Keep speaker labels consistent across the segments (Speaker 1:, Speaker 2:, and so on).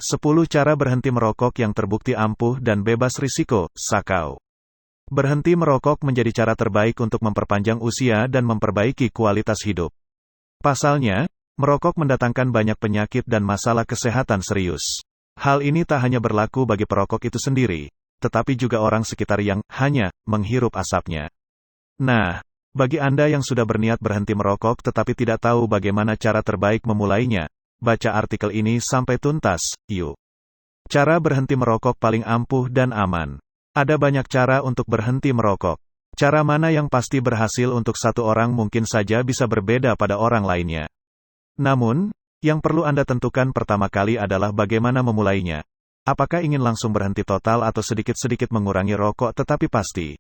Speaker 1: 10 cara berhenti merokok yang terbukti ampuh dan bebas risiko, Sakau. Berhenti merokok menjadi cara terbaik untuk memperpanjang usia dan memperbaiki kualitas hidup. Pasalnya, merokok mendatangkan banyak penyakit dan masalah kesehatan serius. Hal ini tak hanya berlaku bagi perokok itu sendiri, tetapi juga orang sekitar yang hanya menghirup asapnya. Nah, bagi Anda yang sudah berniat berhenti merokok tetapi tidak tahu bagaimana cara terbaik memulainya, baca artikel ini sampai tuntas, yuk. Cara berhenti merokok paling ampuh dan aman. Ada banyak cara untuk berhenti merokok. Cara mana yang pasti berhasil untuk satu orang mungkin saja bisa berbeda pada orang lainnya. Namun, yang perlu Anda tentukan pertama kali adalah bagaimana memulainya. Apakah ingin langsung berhenti total atau sedikit-sedikit mengurangi rokok tetapi pasti?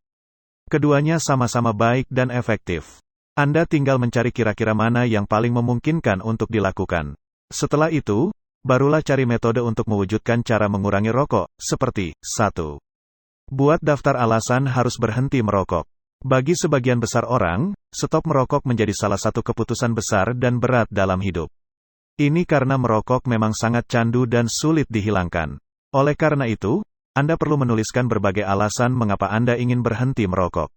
Speaker 1: Keduanya sama-sama baik dan efektif. Anda tinggal mencari kira-kira mana yang paling memungkinkan untuk dilakukan. Setelah itu, barulah cari metode untuk mewujudkan cara mengurangi rokok, seperti 1. Buat daftar alasan harus berhenti merokok. Bagi sebagian besar orang, stop merokok menjadi salah satu keputusan besar dan berat dalam hidup. Ini karena merokok memang sangat candu dan sulit dihilangkan. Oleh karena itu, Anda perlu menuliskan berbagai alasan mengapa Anda ingin berhenti merokok.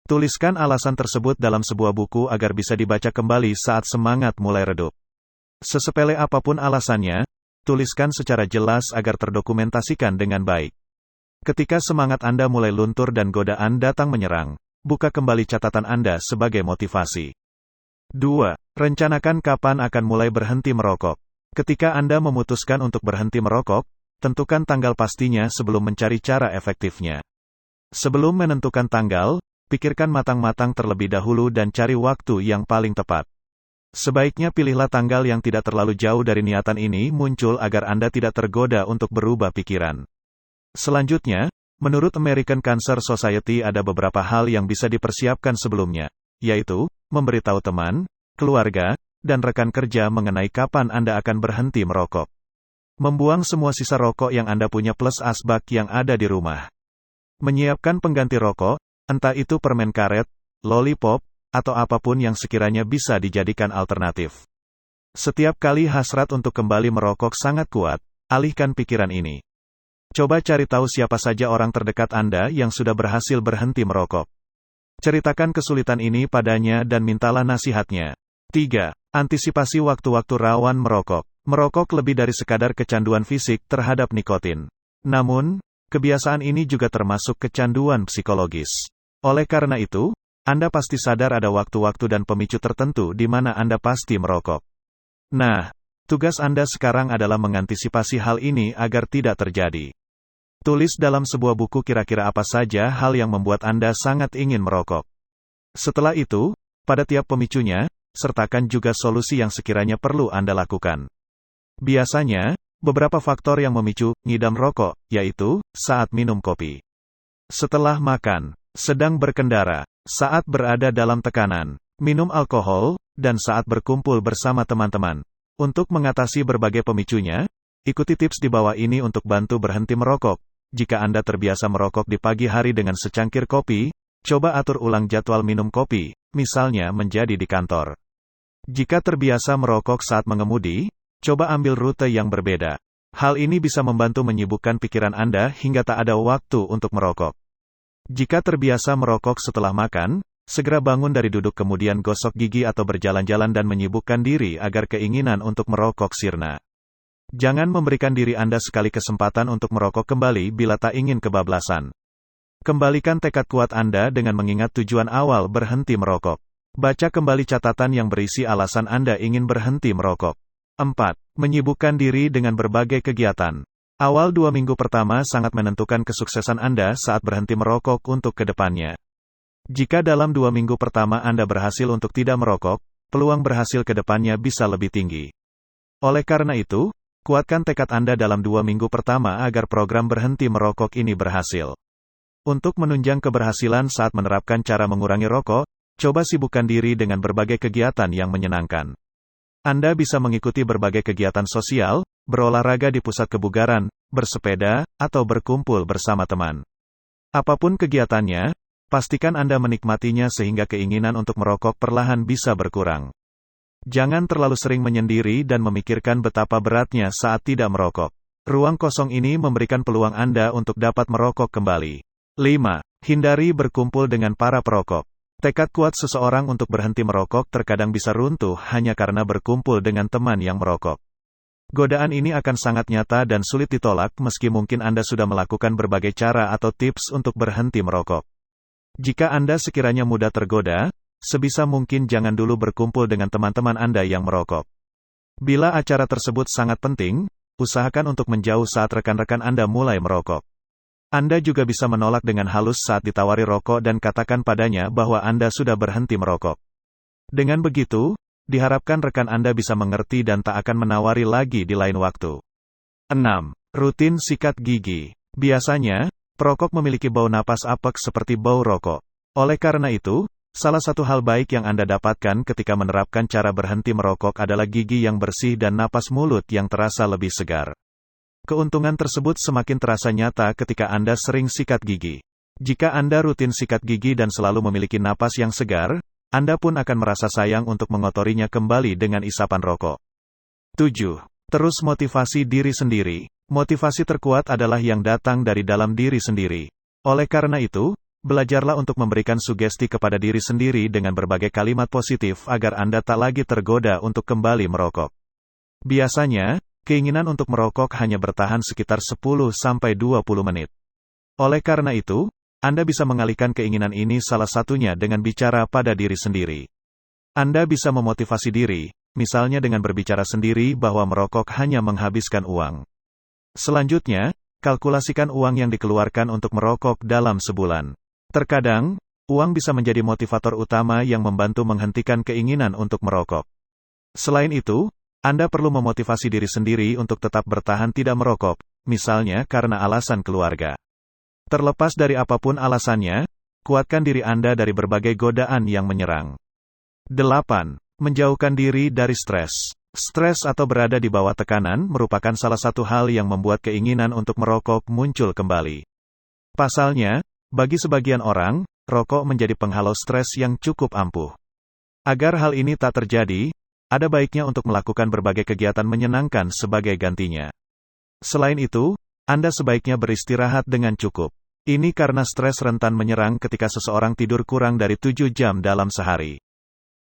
Speaker 1: Tuliskan alasan tersebut dalam sebuah buku agar bisa dibaca kembali saat semangat mulai redup. Sesepele apapun alasannya, tuliskan secara jelas agar terdokumentasikan dengan baik. Ketika semangat Anda mulai luntur dan godaan datang menyerang, buka kembali catatan Anda sebagai motivasi. 2. Rencanakan kapan akan mulai berhenti merokok. Ketika Anda memutuskan untuk berhenti merokok, tentukan tanggal pastinya sebelum mencari cara efektifnya. Sebelum menentukan tanggal, pikirkan matang-matang terlebih dahulu dan cari waktu yang paling tepat. Sebaiknya pilihlah tanggal yang tidak terlalu jauh dari niatan ini muncul agar Anda tidak tergoda untuk berubah pikiran. Selanjutnya, menurut American Cancer Society ada beberapa hal yang bisa dipersiapkan sebelumnya, yaitu, memberitahu teman, keluarga, dan rekan kerja mengenai kapan Anda akan berhenti merokok. Membuang semua sisa rokok yang Anda punya plus asbak yang ada di rumah. Menyiapkan pengganti rokok, entah itu permen karet, lollipop, atau apapun yang sekiranya bisa dijadikan alternatif. Setiap kali hasrat untuk kembali merokok sangat kuat, alihkan pikiran ini. Coba cari tahu siapa saja orang terdekat Anda yang sudah berhasil berhenti merokok. Ceritakan kesulitan ini padanya dan mintalah nasihatnya. 3. Antisipasi waktu-waktu rawan merokok. Merokok lebih dari sekadar kecanduan fisik terhadap nikotin. Namun, kebiasaan ini juga termasuk kecanduan psikologis. Oleh karena itu, Anda pasti sadar ada waktu-waktu dan pemicu tertentu di mana Anda pasti merokok. Nah, tugas Anda sekarang adalah mengantisipasi hal ini agar tidak terjadi. Tulis dalam sebuah buku kira-kira apa saja hal yang membuat Anda sangat ingin merokok. Setelah itu, pada tiap pemicunya, sertakan juga solusi yang sekiranya perlu Anda lakukan. Biasanya, beberapa faktor yang memicu ngidam rokok, yaitu, saat minum kopi, setelah makan, sedang berkendara, saat berada dalam tekanan, minum alkohol, dan saat berkumpul bersama teman-teman. Untuk mengatasi berbagai pemicunya, ikuti tips di bawah ini untuk bantu berhenti merokok. Jika Anda terbiasa merokok di pagi hari dengan secangkir kopi, coba atur ulang jadwal minum kopi, misalnya menjadi di kantor. Jika terbiasa merokok saat mengemudi, coba ambil rute yang berbeda. Hal ini bisa membantu menyibukkan pikiran Anda hingga tak ada waktu untuk merokok. Jika terbiasa merokok setelah makan, segera bangun dari duduk kemudian gosok gigi atau berjalan-jalan dan menyibukkan diri agar keinginan untuk merokok sirna. Jangan memberikan diri Anda sekali kesempatan untuk merokok kembali bila tak ingin kebablasan. Kembalikan tekad kuat Anda dengan mengingat tujuan awal berhenti merokok. Baca kembali catatan yang berisi alasan Anda ingin berhenti merokok. 4. Menyibukkan diri dengan berbagai kegiatan. Awal 2 minggu pertama sangat menentukan kesuksesan Anda saat berhenti merokok untuk kedepannya. Jika dalam 2 minggu pertama Anda berhasil untuk tidak merokok, peluang berhasil kedepannya bisa lebih tinggi. Oleh karena itu, kuatkan tekad Anda dalam 2 minggu pertama agar program berhenti merokok ini berhasil. Untuk menunjang keberhasilan saat menerapkan cara mengurangi rokok, coba sibukkan diri dengan berbagai kegiatan yang menyenangkan. Anda bisa mengikuti berbagai kegiatan sosial, berolahraga di pusat kebugaran, bersepeda, atau berkumpul bersama teman. Apapun kegiatannya, pastikan Anda menikmatinya sehingga keinginan untuk merokok perlahan bisa berkurang. Jangan terlalu sering menyendiri dan memikirkan betapa beratnya saat tidak merokok. Ruang kosong ini memberikan peluang Anda untuk dapat merokok kembali. 5. Hindari berkumpul dengan para perokok. Tekad kuat seseorang untuk berhenti merokok terkadang bisa runtuh hanya karena berkumpul dengan teman yang merokok. Godaan ini akan sangat nyata dan sulit ditolak meski mungkin Anda sudah melakukan berbagai cara atau tips untuk berhenti merokok. Jika Anda sekiranya mudah tergoda, sebisa mungkin jangan dulu berkumpul dengan teman-teman Anda yang merokok. Bila acara tersebut sangat penting, usahakan untuk menjauh saat rekan-rekan Anda mulai merokok. Anda juga bisa menolak dengan halus saat ditawari rokok dan katakan padanya bahwa Anda sudah berhenti merokok. Dengan begitu, diharapkan rekan Anda bisa mengerti dan tak akan menawari lagi di lain waktu. 6. Rutin sikat gigi. Biasanya, perokok memiliki bau napas apek seperti bau rokok. Oleh karena itu, salah satu hal baik yang Anda dapatkan ketika menerapkan cara berhenti merokok adalah gigi yang bersih dan napas mulut yang terasa lebih segar. Keuntungan tersebut semakin terasa nyata ketika Anda sering sikat gigi. Jika Anda rutin sikat gigi dan selalu memiliki napas yang segar, Anda pun akan merasa sayang untuk mengotorinya kembali dengan isapan rokok. 7. Terus motivasi diri sendiri. Motivasi terkuat adalah yang datang dari dalam diri sendiri. Oleh karena itu, belajarlah untuk memberikan sugesti kepada diri sendiri dengan berbagai kalimat positif agar Anda tak lagi tergoda untuk kembali merokok. Biasanya, keinginan untuk merokok hanya bertahan sekitar 10-20 menit. Oleh karena itu, Anda bisa mengalihkan keinginan ini salah satunya dengan bicara pada diri sendiri. Anda bisa memotivasi diri, misalnya dengan berbicara sendiri bahwa merokok hanya menghabiskan uang. Selanjutnya, kalkulasikan uang yang dikeluarkan untuk merokok dalam sebulan. Terkadang, uang bisa menjadi motivator utama yang membantu menghentikan keinginan untuk merokok. Selain itu, Anda perlu memotivasi diri sendiri untuk tetap bertahan tidak merokok, misalnya karena alasan keluarga. Terlepas dari apapun alasannya, kuatkan diri Anda dari berbagai godaan yang menyerang. 8. Menjauhkan diri dari stres. Stres atau berada di bawah tekanan merupakan salah satu hal yang membuat keinginan untuk merokok muncul kembali. Pasalnya, bagi sebagian orang, rokok menjadi penghalau stres yang cukup ampuh. Agar hal ini tak terjadi, ada baiknya untuk melakukan berbagai kegiatan menyenangkan sebagai gantinya. Selain itu, Anda sebaiknya beristirahat dengan cukup. Ini karena stres rentan menyerang ketika seseorang tidur kurang dari 7 jam dalam sehari.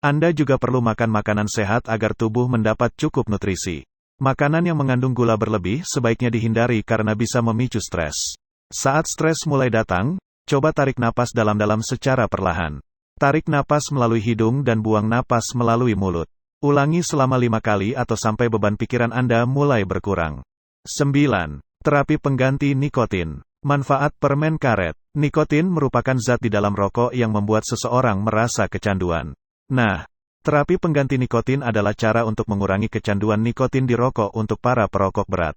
Speaker 1: Anda juga perlu makan makanan sehat agar tubuh mendapat cukup nutrisi. Makanan yang mengandung gula berlebih sebaiknya dihindari karena bisa memicu stres. Saat stres mulai datang, coba tarik napas dalam-dalam secara perlahan. Tarik napas melalui hidung dan buang napas melalui mulut. Ulangi selama 5 kali atau sampai beban pikiran Anda mulai berkurang. 9. Terapi pengganti nikotin. Manfaat permen karet. Nikotin merupakan zat di dalam rokok yang membuat seseorang merasa kecanduan. Nah, terapi pengganti nikotin adalah cara untuk mengurangi kecanduan nikotin di rokok untuk para perokok berat.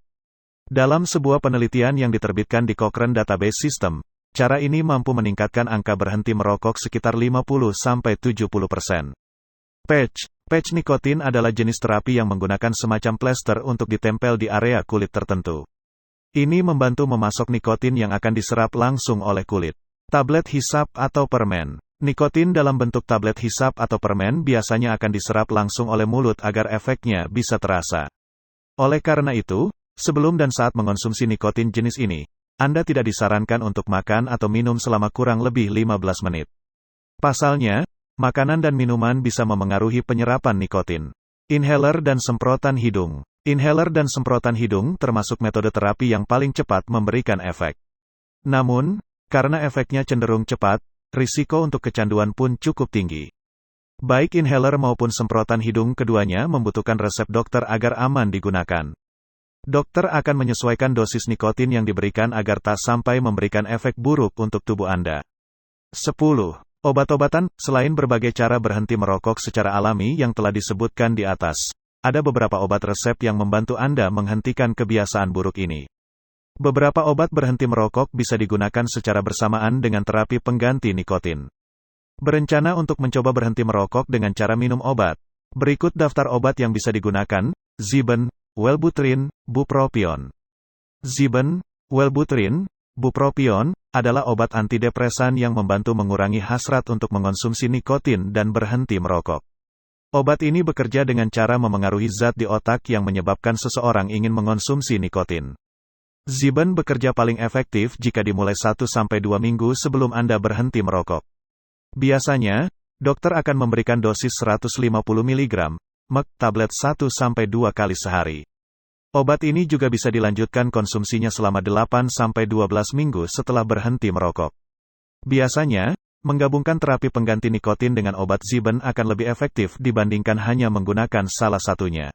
Speaker 1: Dalam sebuah penelitian yang diterbitkan di Cochrane Database System, cara ini mampu meningkatkan angka berhenti merokok sekitar 50-70%. Patch nikotin adalah jenis terapi yang menggunakan semacam plester untuk ditempel di area kulit tertentu. Ini membantu memasok nikotin yang akan diserap langsung oleh kulit. Tablet hisap atau permen. Nikotin dalam bentuk tablet hisap atau permen biasanya akan diserap langsung oleh mulut agar efeknya bisa terasa. Oleh karena itu, sebelum dan saat mengonsumsi nikotin jenis ini, Anda tidak disarankan untuk makan atau minum selama kurang lebih 15 menit. Pasalnya, makanan dan minuman bisa memengaruhi penyerapan nikotin. Inhaler dan semprotan hidung. Inhaler dan semprotan hidung termasuk metode terapi yang paling cepat memberikan efek. Namun, karena efeknya cenderung cepat, risiko untuk kecanduan pun cukup tinggi. Baik inhaler maupun semprotan hidung keduanya membutuhkan resep dokter agar aman digunakan. Dokter akan menyesuaikan dosis nikotin yang diberikan agar tak sampai memberikan efek buruk untuk tubuh Anda. 10. Obat-obatan. Selain berbagai cara berhenti merokok secara alami yang telah disebutkan di atas, ada beberapa obat resep yang membantu Anda menghentikan kebiasaan buruk ini. Beberapa obat berhenti merokok bisa digunakan secara bersamaan dengan terapi pengganti nikotin. Berencana untuk mencoba berhenti merokok dengan cara minum obat. Berikut daftar obat yang bisa digunakan: Ziben, Wellbutrin, Bupropion. Ziben, Wellbutrin, Bupropion adalah obat antidepresan yang membantu mengurangi hasrat untuk mengonsumsi nikotin dan berhenti merokok. Obat ini bekerja dengan cara memengaruhi zat di otak yang menyebabkan seseorang ingin mengonsumsi nikotin. Ziben bekerja paling efektif jika dimulai 1-2 minggu sebelum Anda berhenti merokok. Biasanya, dokter akan memberikan dosis 150 mg, Merck, tablet 1-2 kali sehari. Obat ini juga bisa dilanjutkan konsumsinya selama 8-12 minggu setelah berhenti merokok. Biasanya, menggabungkan terapi pengganti nikotin dengan obat Ziben akan lebih efektif dibandingkan hanya menggunakan salah satunya.